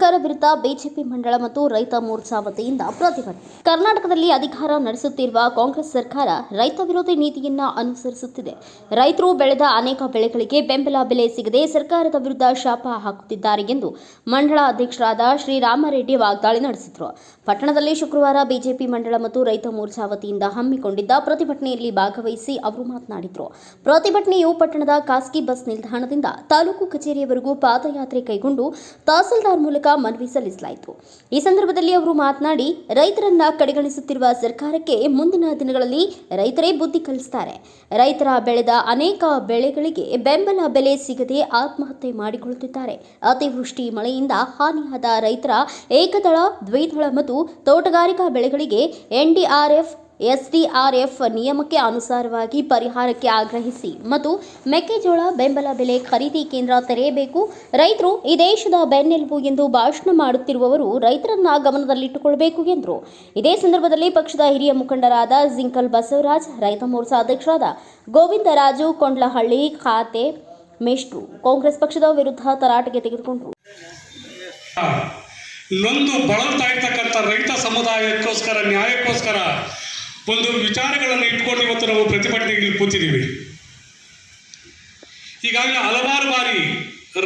ಸರ್ಕಾರ ವಿರುದ್ಧ ಬಿಜೆಪಿ ಮಂಡಳ ಮತ್ತು ರೈತ ಮೋರ್ಚಾ ವತಿಯಿಂದ ಪ್ರತಿಭಟನೆ. ಕರ್ನಾಟಕದಲ್ಲಿ ಅಧಿಕಾರ ನಡೆಸುತ್ತಿರುವ ಕಾಂಗ್ರೆಸ್ ಸರ್ಕಾರ ರೈತ ವಿರೋಧಿ ನೀತಿಯನ್ನ ಅನುಸರಿಸುತ್ತಿದೆ. ರೈತರು ಬೆಳೆದ ಅನೇಕ ಬೆಳೆಗಳಿಗೆ ಬೆಂಬಲ ಬೆಲೆ ಸಿಗದೆ ಸರ್ಕಾರದ ವಿರುದ್ಧ ಶಾಪ ಹಾಕುತ್ತಿದ್ದಾರೆ ಎಂದು ಮಂಡಳ ಅಧ್ಯಕ್ಷರಾದ ಶ್ರೀರಾಮರೆಡ್ಡಿ ವಾಗ್ದಾಳಿ ನಡೆಸಿದರು. ಪಟ್ಟಣದಲ್ಲಿ ಶುಕ್ರವಾರ ಬಿಜೆಪಿ ಮಂಡಳ ಮತ್ತು ರೈತ ಮೋರ್ಚಾ ವತಿಯಿಂದ ಹಮ್ಮಿಕೊಂಡಿದ್ದ ಪ್ರತಿಭಟನೆಯಲ್ಲಿ ಭಾಗವಹಿಸಿ ಅವರು ಮಾತನಾಡಿದರು. ಪ್ರತಿಭಟನೆಯು ಪಟ್ಟಣದ ಖಾಸಗಿ ಬಸ್ ನಿಲ್ದಾಣದಿಂದ ತಾಲೂಕು ಕಚೇರಿಯವರೆಗೂ ಪಾದಯಾತ್ರೆ ಕೈಗೊಂಡು ತಹಸೀಲ್ದಾರ್ ಮೂಲಕ ಮನವಿ ಸಲ್ಲಿಸಲಾಯಿತು. ಈ ಸಂದರ್ಭದಲ್ಲಿ ಅವರು ಮಾತನಾಡಿ, ರೈತರನ್ನ ಕಡೆಗಣಿಸುತ್ತಿರುವ ಸರ್ಕಾರಕ್ಕೆ ಮುಂದಿನ ದಿನಗಳಲ್ಲಿ ರೈತರೇ ಬುದ್ಧಿ ಕಲಿಸುತ್ತಾರೆ. ರೈತರ ಬೆಳೆದ ಅನೇಕ ಬೆಳೆಗಳಿಗೆ ಬೆಂಬಲ ಬೆಲೆ ಸಿಗದೆ ಆತ್ಮಹತ್ಯೆ ಮಾಡಿಕೊಳ್ಳುತ್ತಿದ್ದಾರೆ. ಅತಿವೃಷ್ಟಿ ಮಳೆಯಿಂದ ಹಾನಿಯಾದ ರೈತರ ಏಕದಳ, ದ್ವಿದಳ ಮತ್ತು ತೋಟಗಾರಿಕಾ ಬೆಳೆಗಳಿಗೆ ಎನ್ಡಿಆರ್ಎಫ್, ಎಸ್ಡಿಆರ್ಎಫ್ ನಿಯಮಕ್ಕೆ ಅನುಸಾರವಾಗಿ ಪರಿಹಾರಕ್ಕೆ ಆಗ್ರಹಿಸಿ ಮತ್ತು ಮೆಕ್ಕೆಜೋಳ ಬೆಂಬಲ ಬೆಲೆ ಖರೀದಿ ಕೇಂದ್ರ ತೆರೆಯಬೇಕು. ರೈತರು ಈ ದೇಶದ ಬೆನ್ನೆಲುಬು ಎಂದು ಭಾಷಣ ಮಾಡುತ್ತಿರುವವರು ರೈತರನ್ನ ಗಮನದಲ್ಲಿಟ್ಟುಕೊಳ್ಳಬೇಕು ಎಂದರು. ಇದೇ ಸಂದರ್ಭದಲ್ಲಿ ಪಕ್ಷದ ಹಿರಿಯ ಮುಖಂಡರಾದ ಜಿಂಕಲ್ ಬಸವರಾಜ್, ರೈತ ಮೋರ್ಚಾ ಅಧ್ಯಕ್ಷರಾದ ಗೋವಿಂದರಾಜು ಕೊಂಡ್ಲಹಳ್ಳಿ ಖಾತೆ ಮೇಷ್ಟ್ರು ಕಾಂಗ್ರೆಸ್ ಪಕ್ಷದ ವಿರುದ್ಧ ತರಾಟೆಗೆ ತೆಗೆದುಕೊಂಡರು. ನೊಂದು ಬಳಲ್ತಾ ಇರ್ತಕ್ಕಂಥ ರೈತ ಸಮುದಾಯಕ್ಕೋಸ್ಕರ, ನ್ಯಾಯಕ್ಕೋಸ್ಕರ ಒಂದು ವಿಚಾರಗಳನ್ನು ಇಟ್ಕೊಂಡು ಇವತ್ತು ನಾವು ಪ್ರತಿಭಟನೆಗೆ ಕೂತಿದ್ದೀವಿ. ಈಗಾಗಲೇ ಹಲವಾರು ಬಾರಿ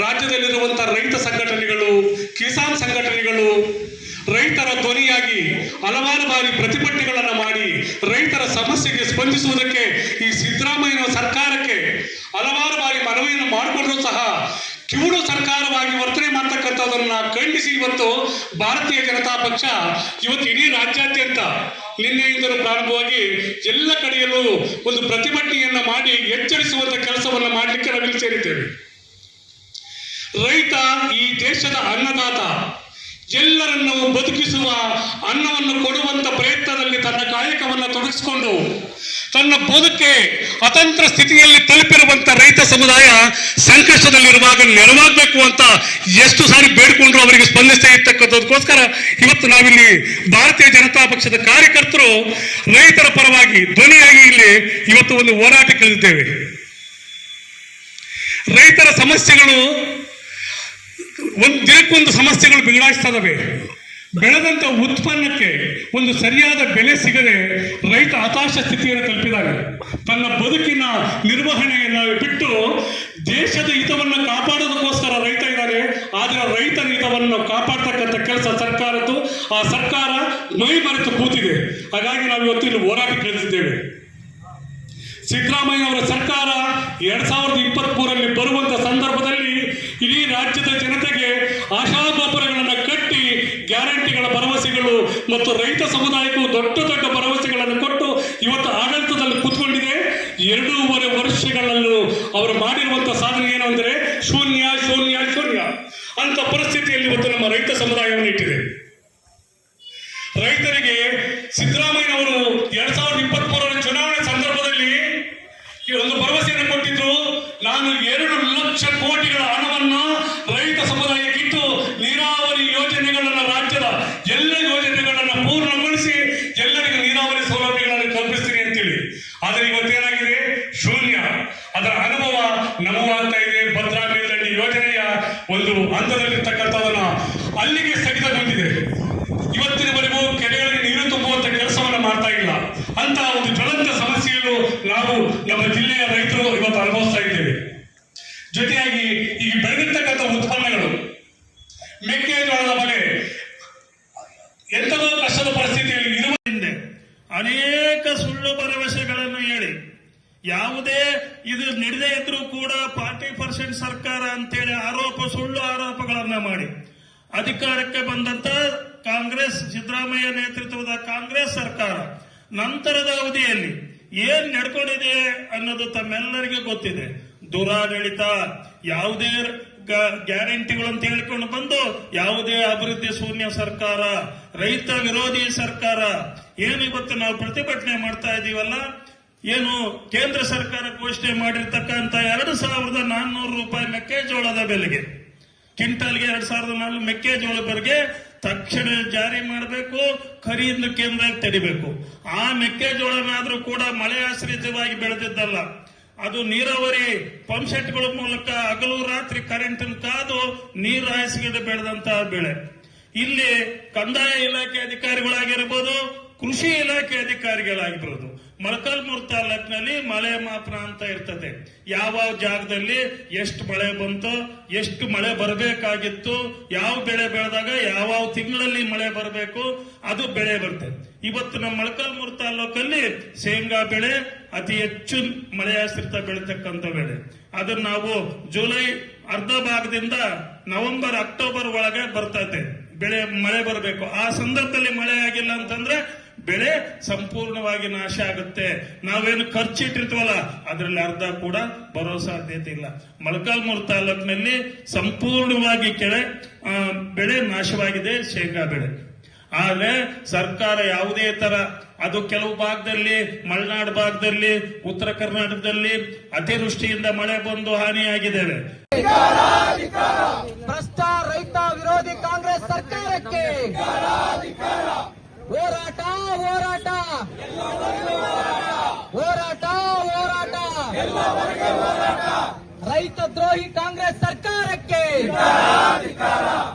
ರಾಜ್ಯದಲ್ಲಿರುವಂಥ ರೈತ ಸಂಘಟನೆಗಳು, ಕಿಸಾನ್ ಸಂಘಟನೆಗಳು ರೈತರ ಧ್ವನಿಯಾಗಿ ಹಲವಾರು ಬಾರಿ ಪ್ರತಿಭಟನೆಗಳನ್ನು ಮಾಡಿ ರೈತರ ಸಮಸ್ಯೆಗೆ ಸ್ಪಂದಿಸುವುದಕ್ಕೆ ಈ ಸಿದ್ದರಾಮಯ್ಯ ಸರ್ಕಾರಕ್ಕೆ ಹಲವಾರು ಬಾರಿ ಮನವಿಯನ್ನು ಮಾಡಿಕೊಂಡ್ರೂ ಸಹ ಕಿವುಡು ಸರ್ಕಾರವಾಗಿ ವರ್ತನೆ ಮಾಡ್ತಕ್ಕಂಥದ್ದನ್ನ ಖಂಡಿಸಿ ಇವತ್ತು ಭಾರತೀಯ ಜನತಾ ಪಕ್ಷ ಇವತ್ತು ಇಡೀ ರಾಜ್ಯಾದ್ಯಂತ ನಿನ್ನೆಯಿಂದಲೂ ಪ್ರಾರಂಭವಾಗಿ ಎಲ್ಲ ಕಡೆಯಲ್ಲೂ ಒಂದು ಪ್ರತಿಭಟನೆಯನ್ನ ಮಾಡಿ ಎಚ್ಚರಿಸುವಂತ ಕೆಲಸವನ್ನು ಮಾಡಲಿಕ್ಕೆ ನಾವಿಲ್ಲಿ ಸೇರಿದ್ದೇವೆ. ರೈತ ಈ ದೇಶದ ಅನ್ನದಾತ, ಎಲ್ಲರನ್ನು ಬದುಕಿಸುವ, ಅನ್ನವನ್ನು ಕೊಡುವಂತ ಪ್ರಯತ್ನದಲ್ಲಿ ತನ್ನ ಕಾಯಕವನ್ನು ತೊಡಗಿಸಿಕೊಂಡು ತನ್ನ ಬದುಕೆ ಅತಂತ್ರ ಸ್ಥಿತಿಯಲ್ಲಿ ತಲುಪಿರುವಂತ ರೈತ ಸಮುದಾಯ ಸಂಕಷ್ಟದಲ್ಲಿರುವಾಗ ನೆರವಾಗಬೇಕು ಅಂತ ಎಷ್ಟು ಸಾರಿ ಬೇಡಿಕೊಂಡ್ರು ಅವರಿಗೆ ಸ್ಪಂದಿಸ್ತಾ ಇರ್ತಕ್ಕಂಥದಕ್ಕೋಸ್ಕರ ಇವತ್ತು ನಾವಿಲ್ಲಿ ಭಾರತೀಯ ಜನತಾ ಪಕ್ಷದ ಕಾರ್ಯಕರ್ತರು ರೈತರ ಪರವಾಗಿ ಧ್ವನಿಯಾಗಿ ಇಲ್ಲಿ ಇವತ್ತು ಒಂದು ಹೋರಾಟಕ್ಕೆ ಇಳಿದಿದ್ದೇವೆ. ರೈತರ ಸಮಸ್ಯೆಗಳು ದಿನಕ್ಕೊಂದು ಸಮಸ್ಯೆಗಳು ಬಿಗಡಾಯಿಸ್ತಾ ಇದ್ದಾವೆ. ಬೆಳೆದಂತ ಉತ್ಪನ್ನಕ್ಕೆ ಒಂದು ಸರಿಯಾದ ಬೆಲೆ ಸಿಗದೆ ರೈತ ಹತಾಶ ಸ್ಥಿತಿಯನ್ನು ತಲುಪಿದಾಗ ತನ್ನ ಬದುಕಿನ ನಿರ್ವಹಣೆಯನ್ನು ಬಿಟ್ಟು ದೇಶದ ಹಿತವನ್ನು ಕಾಪಾಡೋದಕ್ಕೋಸ್ಕರ ರೈತ ಇದ್ದಾರೆ. ಆದರೆ ರೈತನ ಹಿತವನ್ನು ಕಾಪಾಡ್ತಕ್ಕಂಥ ಕೆಲಸ ಸರ್ಕಾರದ್ದು. ಆ ಸರ್ಕಾರ ಮೈ ಮರೆತು ಕೂತಿದೆ. ಹಾಗಾಗಿ ನಾವು ಇವತ್ತು ಇಲ್ಲಿ ಹೋರಾಟಕ್ಕೆ ಇಳಿದಿದ್ದೇವೆ. ಸಿದ್ದರಾಮಯ್ಯ ಅವರ ಸರ್ಕಾರ 2023ರಲ್ಲಿ ಬರುವಂತ ಸಂದರ್ಭದಲ್ಲಿ ಇಡೀ ರಾಜ್ಯದ ಜನತೆಗೆ ಆಶಾಗೋಪುರಗಳನ್ನು ಕಟ್ಟಿ ಗ್ಯಾರಂಟಿಗಳ ಭರವಸೆಗಳು ಮತ್ತು ರೈತ ಸಮುದಾಯಕ್ಕೂ ದೊಡ್ಡ ದೊಡ್ಡ ಭರವಸೆಗಳನ್ನು ಕೊಟ್ಟು ಇವತ್ತು ಆಡಳಿತದಲ್ಲಿ ಕೂತ್ಕೊಂಡಿದೆ. 2.5 ವರ್ಷಗಳಲ್ಲೂ ಅವರು ಮಾಡಿರುವಂತಹ ಸಾಧನೆ ಏನು ಅಂದರೆ ಶೂನ್ಯ ಶೂನ್ಯ ಶೂನ್ಯ ಅಂತ ಪರಿಸ್ಥಿತಿಯಲ್ಲಿ ಇವತ್ತು ನಮ್ಮ ರೈತ ಸಮುದಾಯವನ್ನು ಇಟ್ಟಿದೆ. ರೈತರಿಗೆ ಸಿದ್ದರಾಮಯ್ಯ ಅವರು 2023ರ ಚುನಾವಣೆ ಸಂದರ್ಭದಲ್ಲಿ ಒಂದು ಭರವಸೆಯನ್ನು ಕೊಟ್ಟಿದ್ರು. ನಾನು 2 ಲಕ್ಷ ಕೋಟಿಗಳ ಹಣವನ್ನು ರೈತ ಸಮುದಾಯಕ್ಕಿಟ್ಟು ನೀರಾವರಿ ಯೋಜನೆಗಳನ್ನು, ರಾಜ್ಯದ ಎಲ್ಲ ಯೋಜನೆಗಳನ್ನು ಪೂರ್ಣಗೊಳಿಸಿ ಎಲ್ಲರಿಗೂ ನೀರಾವರಿ ಸೌಲಭ್ಯಗಳನ್ನು ಕಲ್ಪಿಸ್ತೀನಿ ಅಂತೇಳಿ. ಆದರೆ ಇವತ್ತೇನಾಗಿದೆ? ಶೂನ್ಯ. ಅದರ ಅನುಭವ ನಮಗಾಗ್ತಾ ಇದೆ. ಭದ್ರಾ ಮೇಲ್ದಂಡೆ ಯೋಜನೆಯ ಒಂದು ಹಂತದಲ್ಲಿರ್ತಕ್ಕಂಥದನ್ನ ಅಲ್ಲಿಗೆ ಸ್ಥಗಿತಗೊಂಡಿದೆ. ಇವತ್ತಿನವರೆಗೂ ಕೆರೆಗಳಿಗೆ ನೀರು ತುಂಬುವಂತ ಕೆಲಸವನ್ನು ಮಾಡ್ತಾ ಇಲ್ಲ. ಅಂತ ಒಂದು ಜ್ವಲಂತ ಸಮಸ್ಯೆಯನ್ನು ನಾವು ನಮ್ಮ ಜಿಲ್ಲೆಯ ರೈತರು ಇವತ್ತು ಅನುಭವಿಸ್ತಾ ಇದ್ದೇವೆ. ಜೊತೆಯಾಗಿ ಈಗ ಬೆಳೆದಿರ್ತಕ್ಕಂಥ ಉತ್ಪನ್ನಗಳು, ಮೆಕ್ಕೆಜೋಳದ ಬೆಲೆ ಎಂಥದೋ ಕಷ್ಟದ ಪರಿಸ್ಥಿತಿಯಲ್ಲಿ ಇರುವ ಹಿಂದೆ ಅನೇಕ ಸುಳ್ಳು ಭರವಸೆಗಳನ್ನು ಹೇಳಿ ಯಾವುದೇ ಇದು ನಡೆದೇ ಇದ್ರೂ ಕೂಡ 40% ಸರ್ಕಾರ ಅಂತೇಳಿ ಸುಳ್ಳು ಆರೋಪಗಳನ್ನ ಮಾಡಿ ಅಧಿಕಾರಕ್ಕೆ ಬಂದಂತ ಕಾಂಗ್ರೆಸ್, ಸಿದ್ದರಾಮಯ್ಯ ನೇತೃತ್ವದ ಕಾಂಗ್ರೆಸ್ ಸರ್ಕಾರ ನಂತರದ ಅವಧಿಯಲ್ಲಿ ಏನ್ ನಡ್ಕೊಂಡಿದೆ ಅನ್ನೋದು ತಮ್ಮೆಲ್ಲರಿಗೂ ಗೊತ್ತಿದೆ. ದುರಾಡಳಿತ, ಯಾವುದೇ ಗ್ಯಾರಂಟಿಗಳು ಅಂತ ಹೇಳ್ಕೊಂಡು ಬಂದು ಯಾವುದೇ ಅಭಿವೃದ್ಧಿ ಶೂನ್ಯ ಸರ್ಕಾರ, ರೈತ ವಿರೋಧಿ ಸರ್ಕಾರ. ಏನು ಇವತ್ತು ನಾವು ಪ್ರತಿಭಟನೆ ಮಾಡ್ತಾ ಇದೀವಲ್ಲ, ಏನು ಕೇಂದ್ರ ಸರ್ಕಾರ ಘೋಷಣೆ ಮಾಡಿರ್ತಕ್ಕಂಥ 2,400 ರೂಪಾಯಿ ಮೆಕ್ಕೆಜೋಳದ ಬೆಲೆಗೆ, ಕ್ವಿಂಟಲ್ಗೆ 2,400 ಮೆಕ್ಕೆಜೋಳ ಬೆಲೆಗೆ ತಕ್ಷಣ ಜಾರಿ ಮಾಡಬೇಕು, ಖರೀದಿ ಕೇಂದ್ರ ತೆಡಿಬೇಕು. ಆ ಮೆಕ್ಕೆಜೋಳನಾದ್ರೂ ಕೂಡ ಮಳೆ ಆಶ್ರಿತವಾಗಿ ಬೆಳೆದಿದ್ದಲ್ಲ. ಅದು ನೀರಾವರಿ ಪಂಪ್ ಸೆಟ್ಗಳ ಮೂಲಕ ಹಗಲು ರಾತ್ರಿ ಕರೆಂಟ್ ಕಾದು ನೀರು ಹಾಯಿಸಿಕೊಂಡು ಬೆಳೆದಂತಹ ಬೆಳೆ. ಇಲ್ಲಿ ಕಂದಾಯ ಇಲಾಖೆ ಅಧಿಕಾರಿಗಳಾಗಿರ್ಬೋದು, ಕೃಷಿ ಇಲಾಖೆ ಅಧಿಕಾರಿಗಳಾಗಿರ್ಬೋದು, ಮೊಳಕಾಲ್ಮೂರು ತಾಲೂಕಿನಲ್ಲಿ ಮಳೆ ಮಾಪನ ಅಂತ ಇರ್ತದೆ. ಯಾವ ಜಾಗದಲ್ಲಿ ಎಷ್ಟು ಮಳೆ ಬಂತು, ಎಷ್ಟು ಮಳೆ ಬರಬೇಕಾಗಿತ್ತು, ಯಾವ ಬೆಳೆ ಬೆಳೆದಾಗ ಯಾವ ತಿಂಗಳಲ್ಲಿ ಮಳೆ ಬರಬೇಕು, ಅದು ಬೆಳೆ ಬರ್ತದೆ. ಇವತ್ತು ನಮ್ಮ ಮೊಳಕಾಲ್ಮೂರು ತಾಲೂಕಲ್ಲಿ ಶೇಂಗಾ ಬೆಳೆ ಅತಿ ಹೆಚ್ಚು ಮಳೆ ಆಶ್ರಿತ ಬೆಳೀತಕ್ಕಂಥ ಬೆಳೆ. ಅದನ್ನ ನಾವು ಜುಲೈ ಅರ್ಧ ಭಾಗದಿಂದ ನವೆಂಬರ್ ಅಕ್ಟೋಬರ್ ಒಳಗೆ ಬರ್ತದೆ ಬೆಳೆ ಮಳೆ ಬರಬೇಕು. ಆ ಸಂದರ್ಭದಲ್ಲಿ ಮಳೆ ಆಗಿಲ್ಲ ಅಂತಂದ್ರೆ ಬೆಳೆ ಸಂಪೂರ್ಣವಾಗಿ ನಾಶ ಆಗುತ್ತೆ. ನಾವೇನು ಖರ್ಚಿಟ್ಟಿರ್ತೀವಲ್ಲ ಅದರಲ್ಲಿ ಅರ್ಧ ಕೂಡ ಬರೋ ಸಾಧ್ಯತೆ ಇಲ್ಲ. ಮೊಳಕಾಲ್ಮೂರು ತಾಲೂಕಿನಲ್ಲಿ ಸಂಪೂರ್ಣವಾಗಿ ಬೆಳೆ ನಾಶವಾಗಿದೆ, ಶೇಂಗಾ ಬೆಳೆ. ಆದ್ರೆ ಸರ್ಕಾರ ಯಾವುದೇ ತರ, ಅದು ಕೆಲವು ಭಾಗದಲ್ಲಿ, ಮಲೆನಾಡು ಭಾಗದಲ್ಲಿ, ಉತ್ತರ ಕರ್ನಾಟಕದಲ್ಲಿ ಅತಿವೃಷ್ಟಿಯಿಂದ ಮಳೆ ಬಂದು ಹಾನಿಯಾಗಿದ್ದೇವೆ. ಭ್ರಷ್ಟ ರೈತ ವಿರೋಧಿ ಕಾಂಗ್ರೆಸ್ ಸರ್ಕಾರಕ್ಕೆ ಹೋರಾಟ ಹೋರಾಟ ಹೋರಾಟ ಹೋರಾಟ. ರೈತ ದ್ರೋಹಿ ಕಾಂಗ್ರೆಸ್ ಸರ್ಕಾರಕ್ಕೆ,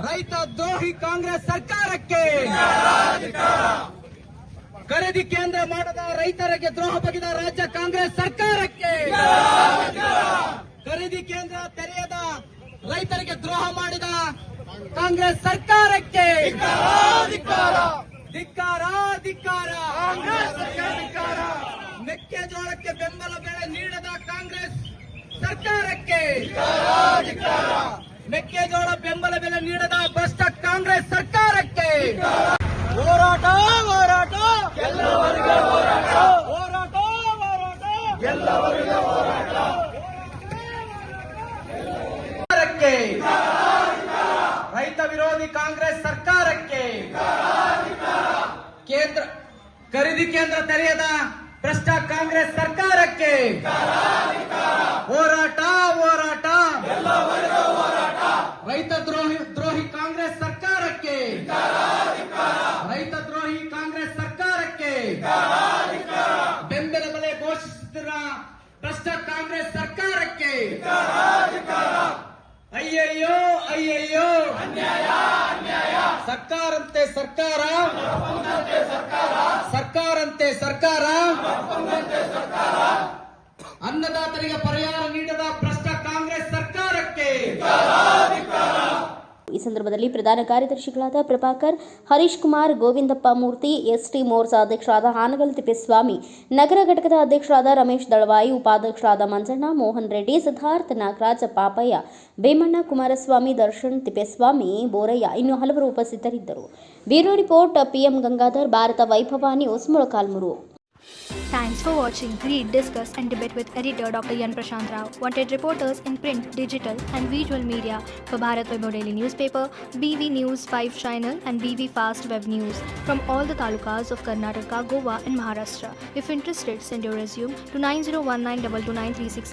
ರೈತ ದ್ರೋಹಿ ಕಾಂಗ್ರೆಸ್ ಸರ್ಕಾರಕ್ಕೆ, ಖರೀದಿ ಕೇಂದ್ರ ಮಾಡದ ರೈತರಿಗೆ ದ್ರೋಹ ಬಗೆದ ರಾಜ್ಯ ಕಾಂಗ್ರೆಸ್ ಸರ್ಕಾರಕ್ಕೆ, ಖರೀದಿ ಕೇಂದ್ರ ತೆರೆಯದ ರೈತರಿಗೆ ದ್ರೋಹ ಮಾಡಿದ ಕಾಂಗ್ರೆಸ್ ಸರ್ಕಾರಕ್ಕೆ ಧಿಕ್ಕಾರ ಧಿಕ್ಕಾರ. ಮೆಕ್ಕೆಜೋಳಕ್ಕೆ ಬೆಂಬಲ ಬೆಲೆ ನೀಡದ ಕಾಂಗ್ರೆಸ್ ಸರ್ಕಾರಕ್ಕೆ, ಮೆಕ್ಕೆಜೋಳ ಬೆಂಬಲ ಬೆಲೆ ನೀಡದ ಭ್ರಷ್ಟ ಕಾಂಗ್ರೆಸ್ ಸರ್ಕಾರಕ್ಕೆ ಹೋರಾಟ ಹೋರಾಟ ಎಲ್ಲವರಿಗೆ ಹೋರಾಟ ಹೋರಾಟ ಹೋರಾಟ ಎಲ್ಲವರಿಗೆ ಹೋರಾಟ. ರೈತ ವಿರೋಧಿ ಕಾಂಗ್ರೆಸ್ ಸರ್ಕಾರಕ್ಕೆ, ಕೇಂದ್ರ ಖರೀದಿ ಕೇಂದ್ರ ತೆರೆಯದ ಭ್ರಷ್ಟ ಕಾಂಗ್ರೆಸ್ ಸರ್ಕಾರಕ್ಕೆ ಹೋರಾಟ ಹೋರಾಟ. ರೈತ ದ್ರೋಹಿ ಕಾಂಗ್ರೆಸ್ ಸರ್ಕಾರಕ್ಕೆ, ರೈತ ದ್ರೋಹಿ ಕಾಂಗ್ರೆಸ್ ಸರ್ಕಾರಕ್ಕೆ ಬೆಂಬಲ ಬೆಲೆ ಘೋಷಿಸುತ್ತಿರುವ ಭ್ರಷ್ಟ ಕಾಂಗ್ರೆಸ್ ಸರ್ಕಾರಕ್ಕೆ ಅಯ್ಯಯ್ಯೋ ಅಯ್ಯಯ್ಯೋ ಅನ್ಯಾಯ ಅನ್ಯಾಯ. ಸರ್ಕಾರಂತೆ ಸರ್ಕಾರ, ಸರ್ಕಾರಂತೆ ಸರ್ಕಾರ, ಅನ್ನದಾತರಿಗೆ ಪರಿಹಾರ ನೀಡದ ಭ್ರಷ್ಟ ಕಾಂಗ್ರೆಸ್ ಸರ್ಕಾರಕ್ಕೆ. ಈ ಸಂದರ್ಭದಲ್ಲಿ ಪ್ರಧಾನ ಕಾರ್ಯದರ್ಶಿಗಳಾದ ಪ್ರಭಾಕರ್, ಹರೀಶ್ ಕುಮಾರ್, ಗೋವಿಂದಪ್ಪ ಮೂರ್ತಿ, ಎಸ್ಟಿ ಮೋರ್ಚಾ ಅಧ್ಯಕ್ಷರಾದ ಹಾನಗಲ್ ತಿಪ್ಪೇಸ್ವಾಮಿ, ನಗರ ಘಟಕದ ಅಧ್ಯಕ್ಷರಾದ ರಮೇಶ್ ದಳವಾಯಿ, ಉಪಾಧ್ಯಕ್ಷರಾದ ಮಂಜಣ್ಣ, ಮೋಹನ್ ರೆಡ್ಡಿ, ಸಿದ್ಧಾರ್ಥ್, ನಾಗರಾಜ, ಪಾಪಯ್ಯ, ಭೀಮಣ್ಣ, ಕುಮಾರಸ್ವಾಮಿ, ದರ್ಶನ್, ತಿಪ್ಪೇಸ್ವಾಮಿ, ಬೋರಯ್ಯ ಇನ್ನೂ ಹಲವರು ಉಪಸ್ಥಿತರಿದ್ದರು. Bureau report PM Gangadhar, Bharat Vaibhav news, Molakalmuru. Thanks for watching. Read, discuss and debate with editor Dr. Yan Prashant Rao. Wanted reporters in print, digital and visual media for Bharat Vaibhav Daily Newspaper, BV News 5 Channel and BV Fast Web News from all the talukas of Karnataka, Goa and Maharashtra. If interested, send your resume to 9019229363.